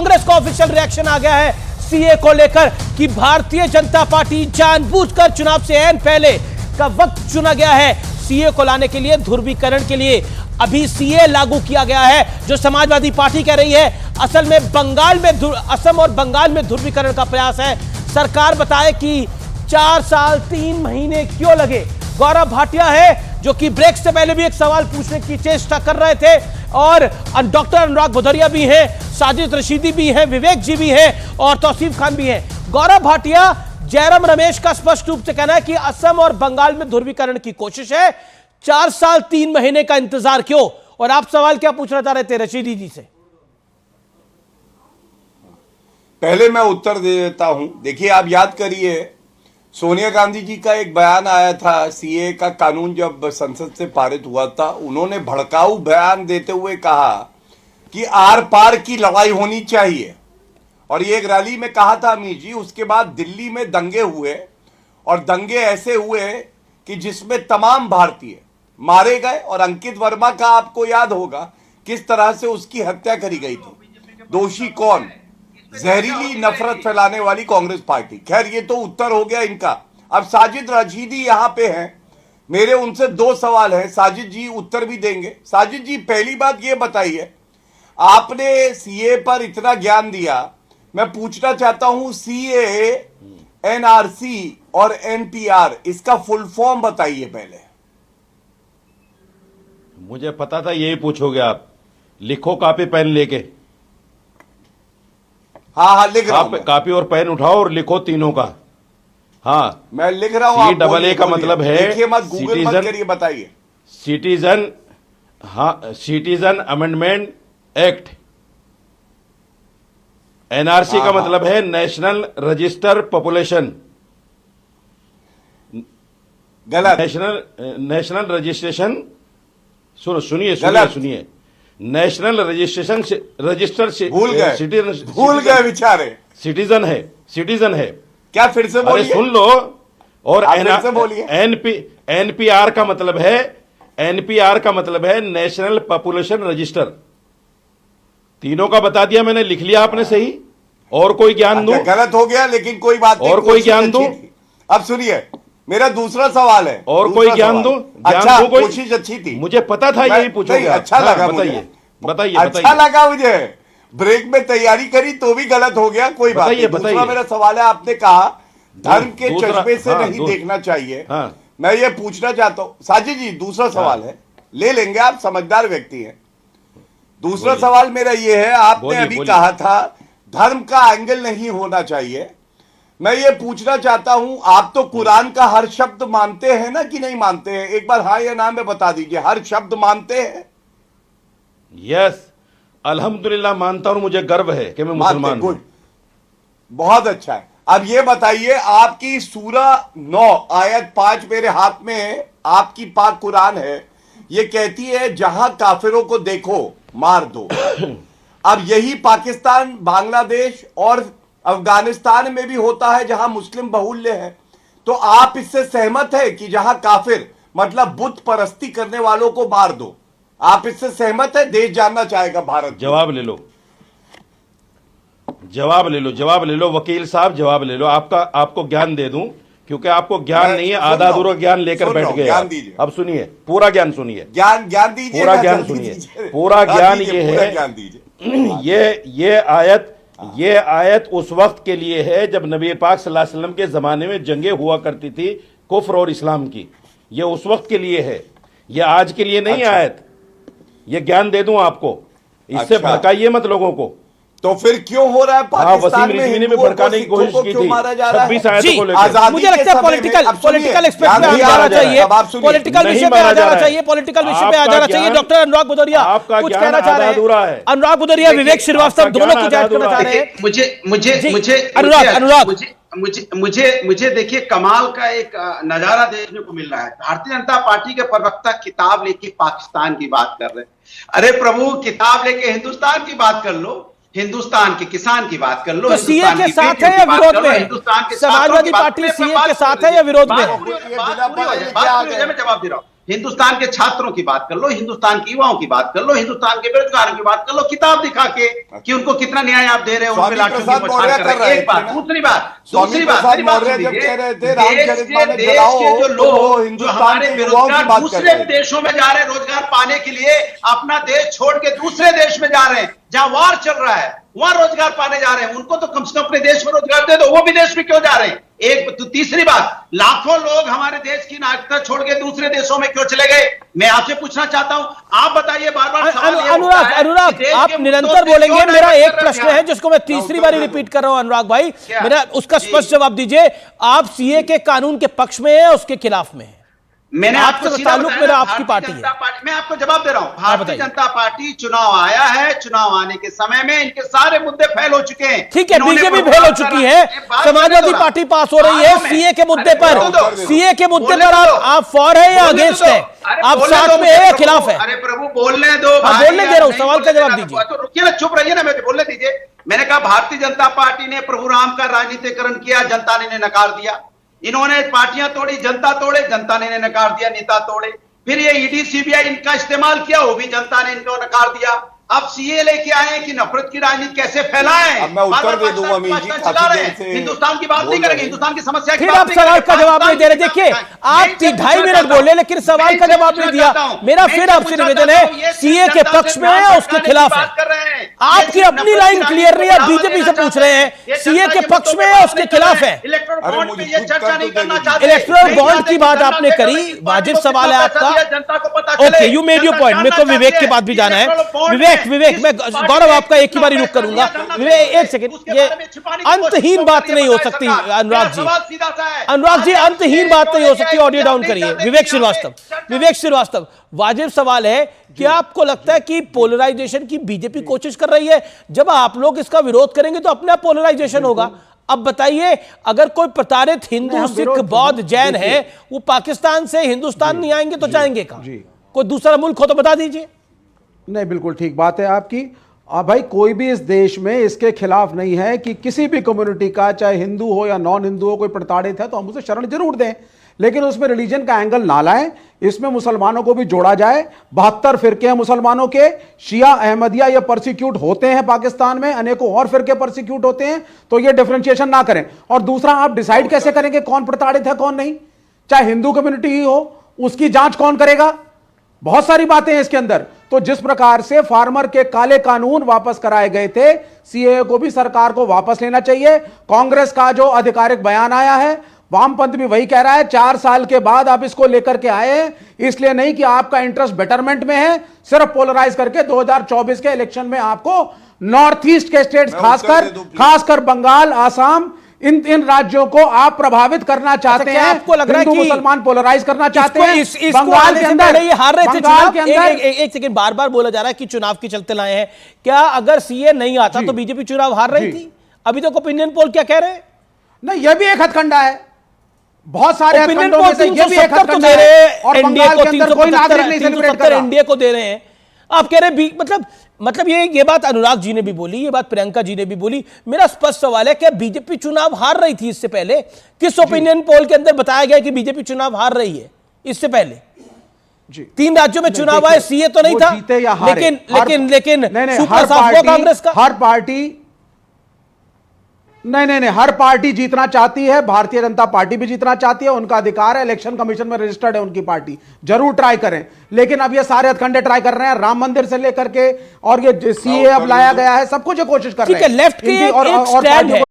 कांग्रेस का official reaction आ गया है सीए को लेकर कि भारतीय जनता पार्टी जानबूझकर चुनाव से ऐन पहले का वक्त चुना गया है सीए को लाने के लिए, ध्रुवीकरण के लिए। अभी सीए लागू किया गया है जो समाजवादी पार्टी कह रही है असल में बंगाल में, असम और बंगाल में ध्रुवीकरण का प्रयास है। सरकार बताए कि 4 साल 3 महीने क्यों लगे। गौरव भाटिया है जो कि ब्रेक से पहले भी एक सवाल पूछने की चेष्टा कर रहे थे, और डॉक्टर अनुराग भदौरिया भी हैं, साजिद रशीदी भी हैं, विवेक जी भी हैं और तौसीफ खान भी हैं। गौरव भाटिया, जयराम रमेश का स्पष्ट रूप से कहना है कि असम और बंगाल में ध्रुवीकरण की कोशिश है, 4 साल 3 महीने का इंतजार क्यों? और आप सवाल क्या पूछना चाह रहे थे रशीदी जी से? पहले मैं उत्तर दे देता हूं। देखिए, आप याद करिए, सोनिया गांधी जी का एक बयान आया था सीए का कानून जब संसद से पारित हुआ था। उन्होंने भड़काऊ बयान देते हुए कहा कि आर पार की लड़ाई होनी चाहिए, और ये एक रैली में कहा था अमीर जी। उसके बाद दिल्ली में दंगे हुए, और दंगे ऐसे हुए कि जिसमें तमाम भारतीय मारे गए, और अंकित वर्मा का आपको याद होगा किस तरह से उसकी हत्या करी गई थी। दोषी कौन? जहरीली नफरत फैलाने वाली कांग्रेस पार्टी। खैर, ये तो उत्तर हो गया इनका। अब साजिद रशीदी यहां पे हैं, मेरे उनसे 2 सवाल हैं। साजिद जी उत्तर भी देंगे। साजिद जी, पहली बात ये बताइए, आपने सीए पर इतना ज्ञान दिया, मैं पूछना चाहता हूं सीए, एनआरसी और एनपीआर, इसका फुल फॉर्म बताइए पहले। मुझे पता था यही पूछोगे आप। लिखो कॉपी पेन लेके। हाँ, लिख रहा हूं। कॉपी और पेन उठाओ और लिखो तीनों का। हाँ, मैं लिख रहा हूं। CAA का मतलब है देखिए मत, गूगल मत करिए, बताइए। सिटीजन, हाँ, सिटीजन अमेंडमेंट एक्ट। एनआरसी का मतलब है नेशनल रजिस्टर पॉपुलेशन। गलत। नेशनल रजिस्ट्रेशन, सुनिए नेशनल रजिस्ट्रेशन रजिस्टर। भूल गए बेचारे। सिटीजन है। क्या फिर से बोलिए? अरे सुन लो। और बोलिए। एनपीआर का मतलब है नेशनल पॉपुलेशन रजिस्टर। तीनों का बता दिया मैंने, लिख लिया आपने सही। और कोई ज्ञान दूं? गलत हो गया, लेकिन कोई बात नहीं। और कोई ज्ञान दूं? अब सुनिए, मेरा दूसरा सवाल है। और कोई ज्ञान दूं? अच्छा, कोशिश अच्छी थी। मुझे पता था यही पूछोगे। अच्छा लगा, बताइए। अच्छा लगा मुझे। ब्रेक में तैयारी करी तो भी गलत हो गया, कोई बात नहीं। दूसरा मेरा सवाल है, आपने कहा धर्म के चश्मे से नहीं देखना चाहिए। मैं ये पूछना चाहता हूं साजिद जी, दूसरा सवाल है, ले लेंगे, आप समझदार व्यक्ति हैं। दूसरा सवाल मेरा ये है, आपने अभी कहा था धर्म का एंगल नहीं होना चाहिए। मैं ये पूछना चाहता हूं, आप तो कुरान का हर शब्द मानते हैं ना कि नहीं मानते हैं? एक बार हाँ या ना में बता दीजिए, हर शब्द मानते हैं? यस, अल्हम्दुलिल्लाह मानता हूं, मुझे गर्व है कि मैं मुसलमान हूं। बहुत अच्छा है। अब ये बताइए, आपकी सूरा 9 आयत 5 मेरे हाथ में है, आपकी पाक कुरान है, ये कहती है जहां काफिरों को देखो मार दो। अब यही पाकिस्तान, बांग्लादेश और अफगानिस्तान में भी होता है जहां मुस्लिम बहुल्य है। तो आप इससे सहमत है कि जहां काफिर मतलब बुत परस्ती करने वालों को मार दो? आप इससे सहमत है? देश जानना चाहेगा भारत। जवाब ले लो, वकील साहब, जवाब ले लो। आपको ज्ञान दे दूं, क्योंकि आपको ज्ञान नहीं है, आधा अधूरा ज्ञान लेकर बैठ गए। अब सुनिए, पूरा ज्ञान सुनिए। ज्ञान दीजिए, पूरा ज्ञान सुनिए। पूरा ज्ञान ये है, ये आयत उस वक्त के लिए है जब नबी पाक सल्लल्लाहु अलैहि वसल्लम के जमाने में जंगें हुआ करती थी कुफ्र और इस्लाम की। ये उस वक्त के लिए है, ये आज के लिए नहीं। आयत, ये ज्ञान दे दूं आपको, इससे भड़काइए मत लोगों को। तो फिर क्यों हो रहा है पाकिस्तान में हिंदुओं को, भड़काने की कोशिश की थी 26 आयतों को लेकर। मुझे लगता है पॉलिटिकल एक्सपेक्ट पे आ जाना चाहिए, पॉलिटिकल विषय पे आ जाना चाहिए, पॉलिटिकल विषय पे आ जाना चाहिए। डॉक्टर अनुराग भदौरिया कुछ कहना चाह रहे हैं। अनुराग भदौरिया, विवेक श्रीवास्तव दोनों कुछ ऐड करना चाह रहे हैं। मुझे देखिए, कमाल का एक नजारा देखने को मिल रहा है। भारतीय जनता पार्टी के प्रवक्ता किताब लेके पाकिस्तान की बात कर रहे हैं। अरे प्रभु, किताब लेके हिंदुस्तान की बात कर लो, हिंदुस्तान के किसान की बात कर लो। तो सीए के साथ है या विरोध में? समाजवादी पार्टी सीए के साथ है या विरोध में? मैं जवाब दे रहा हूं। हिंदुस्तान के छात्रों की बात कर लो, हिंदुस्तान के युवाओं की बात कर लो, हिंदुस्तान के बेरोजगारों की बात कर लो, किताब दिखा के कि उनको कितना न्याय आप दे रहे हो, उन पे लाठियों की बौछार कर रहे हैं। एक बात, दूसरी बात मेरी बात सुनिए, देश के जो लोग जो हमारे बेरोजगार दूसरे देशों में जा रहे हैं रोजगार पाने के लिए, अपना देश छोड़ के दूसरे देश में जा रहे हैं जहां वार चल रहा है, वहां रोजगार पाने जा रहे हैं, उनको तो कम से कम अपने देश में रोजगार दे दो, वो विदेश में क्यों जा रहे हैं? एक तो तीसरी बात, लाखों लोग हमारे देश की नागरिकता छोड़ के दूसरे देशों में क्यों चले गए? मैं आपसे पूछना चाहता हूं, आप बताइए। बार बार अनुराग आप निरंतर बोलेंगे, मेरा एक प्रश्न है जिसको मैं तीसरी बार रिपीट कर रहा हूं। अनुराग भाई, मेरा उसका स्पष्ट जवाब दीजिए। आप सीए के कानून के पक्ष में है, उसके खिलाफ में है? मैंने आपको ताल्लुक मेरा आपकी पार्टी है। मैं आपको जवाब दे रहा हूं, भारतीय जनता पार्टी चुनाव आया है, चुनाव आने के समय में इनके सारे मुद्दे फैल हो चुके हैं। ठीक है, बीजेपी फेल हो चुकी है, समाजवादी पार्टी पास हो रही है सीए के मुद्दे पर। सीए के मुद्दे पर आप फॉर है या अगेंस्ट है? आप साथ में है या खिलाफ है? अरे प्रभु बोलने दो, बोलने दे रहा हूं, सवाल का जवाब दीजिए। तो रुकिए ना, चुप रहिए ना, मैं बोलने दीजिए। मैंने कहा भारतीय जनता पार्टी ने प्रभु राम का राजनीतिकरण किया, जनता ने नकार दिया। इन्होंने पार्टियां तोड़ी, जनता तोड़े, जनता ने नकार दिया, नेता तोड़े। फिर ये ईडी सीबीआई इनका इस्तेमाल किया, वो भी जनता ने इनको नकार दिया। अब सीए लेके आए कि नफरत की राजनीति कैसे फैलाएं? अब मैं उत्तर दे दूंगा अमीन जी, चला रहे हैं, हिंदुस्तान की बात नहीं करेंगे, हिंदुस्तान की समस्या की फिर बात आप नहीं सवाल करेंगे। का जवाब नहीं दे रहे। देखिए, आप 2.5 मिनट बोले लेकिन सवाल का जवाब नहीं दिया। मेरा फिर आपसे निवेदन है, सीए के पक्ष में है, उसके खिलाफ है? आपकी अपनी लाइन क्लियर नहीं है, बीजेपी से पूछ रहे हैं सीए के पक्ष में है, उसके खिलाफ है? इलेक्टोरल बॉन्ड की बात आपने करी, वाजिब सवाल है आपका। Okay, you made your point. मेरे को विवेक की बात भी जाना है। विवेक, मैं गौरव आपका एक ही बार रुक करूंगा। विवेक एक सेकंड, ये अंतहीन बात नहीं हो सकती अनुराग जी, अंतहीन बात नहीं हो सकती। ऑडियो डाउन करिए। विवेक श्रीवास्तव, वाजिब सवाल है, क्या आपको लगता है कि पोलराइजेशन की बीजेपी कोशिश कर रही है? जब आप लोग इसका विरोध करेंगे तो अपना पोलराइजेशन होगा। अब बताइए, अगर कोई प्रताड़ित हिंदू, सिख, बौद्ध, जैन है, वो पाकिस्तान से हिंदुस्तान नहीं आएंगे तो जाएंगे कहां? कोई दूसरा मुल्क हो तो बता दीजिए। नहीं, बिल्कुल ठीक बात है आपकी। भाई, कोई भी इस देश में इसके खिलाफ नहीं है कि किसी भी कम्युनिटी का, चाहे हिंदू हो या नॉन हिंदू हो, कोई प्रताड़ित है तो हम उसे शरण जरूर दें, लेकिन उसमें रिलीजन का एंगल ना लाएं। इसमें मुसलमानों को भी जोड़ा जाए। 72 फिरके हैं मुसलमानों के, शिया, अहमदिया ये परसिक्यूट होते हैं पाकिस्तान में, अनेकों और फिरके परसिक्यूट होते हैं, तो ये डिफरेंशिएशन ना करें। और दूसरा, आप डिसाइड कैसे करेंगे कौन प्रताड़ित है कौन नहीं? चाहे हिंदू कम्युनिटी ही हो, उसकी जांच कौन करेगा? बहुत सारी बातें हैं इसके अंदर। तो जिस प्रकार से फार्मर के काले कानून वापस कराए गए थे, सीएए को भी सरकार को वापस लेना चाहिए। कांग्रेस का जो आधिकारिक बयान आया है, वामपंथ भी वही कह रहा है, 4 साल के बाद आप इसको लेकर के आए हैं, इसलिए नहीं कि आपका इंटरेस्ट बेटरमेंट में है, सिर्फ पोलराइज करके 2024 के इलेक्शन में आपको नॉर्थ ईस्ट के स्टेट्स, खासकर बंगाल, आसाम, इन राज्यों को आप प्रभावित करना चाहते हैं। आपको लग रहा है कि मुसलमान पोलराइज करना चाहते हैं? बंगाल के अंदर ये हार रहे थे चुनाव। एक सेकंड, बार बार बोला जा रहा है कि चुनाव के चलते लाए हैं। क्या अगर सीए नहीं आता तो बीजेपी चुनाव हार रही थी? अभी तक ओपिनियन पोल क्या कह रहे हैं? नहीं, यह भी एक हथकंडा है। बहुत सारे हथकंडों में से यह भी एक हथकंडा है। है। और बंगाल के अंदर कोई नागरिक नहीं सेलिब्रेट कर रहा। एनडीए को दे रहे हैं। आप कह रहे हैं मतलब ये बात अनुराग जी ने भी बोली, ये बात प्रियंका जी ने भी बोली। मेरा स्पष्ट सवाल है, क्या बीजेपी चुनाव हार रही थी इससे पहले? किस ओपिनियन पोल के अंदर बताया गया कि बीजेपी चुनाव हार रही है इससे पहले? 3 राज्यों में चुनाव आए, सीए तो नहीं था, लेकिन सुपर साफ हुआ कांग्रेस का। हर पार्टी नहीं, हर पार्टी जीतना चाहती है। भारतीय जनता पार्टी भी जीतना चाहती है, उनका अधिकार है, इलेक्शन कमीशन में रजिस्टर्ड है उनकी पार्टी, जरूर ट्राई करें। लेकिन अब ये सारे हथकंडे ट्राई कर रहे हैं, राम मंदिर से लेकर के, और ये सीए अब लाया गया है, सब कुछ कोशिश कर रहे हैं। लेफ्ट की एक स्टैंड है।